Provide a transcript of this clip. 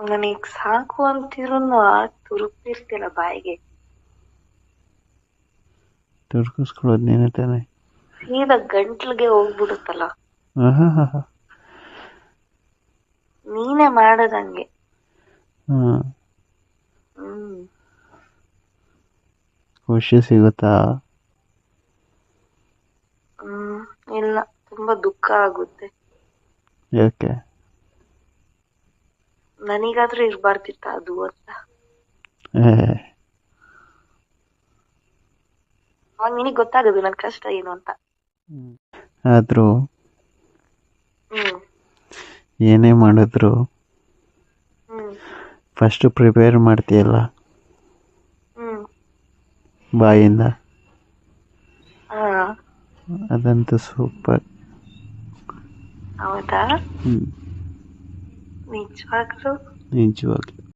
ನನಗ್ ಸಾಕು ಅಂತಿದ್ರು ತುರುಕ್ತಿರ್ತಿಲ್ಲ ಬಾಯಿಗೆ. ತುರ್ಕಿಸ್ಕೊಳ್ಳೋದು ನೀನೇ ತಾನೆ. ಸೀದಾ ಗಂಟ್ಲಿಗೆ ಹೋಗ್ಬಿಡುತ್ತಲ್ಲ. ನೀನೇ ಮಾಡದಂಗೆ. ಖುಷಿ ಸಿಗುತ್ತಾ? ಇಲ್ಲ, ತುಂಬಾ ದುಃಖ ಆಗುತ್ತೆ. ಯಾಕೆ? ನನಗಾದ್ರೂ ಇರ್ಬಾರ್ದಿತ್ತ ಅದು ಅಂತ. ಅವಾಗ ನಿನಗ್ ಗೊತ್ತಾಗದು ನನ್ ಕಷ್ಟ ಏನು ಅಂತ. ಆದ್ರೂ ಏನೇ ಮಾಡಿದ್ರು ಫಸ್ಟ್ ಪ್ರಿಪೇರ್ ಮಾಡ್ತೀಯಲ್ಲ ಬಾಯಿಂದ, ಅದಂತೂ ಸೂಪರ್. ಹೌದಾ? ನಿಜವಾಗ್ಲೂ ನಿಜವಾಗ್ಲೂ.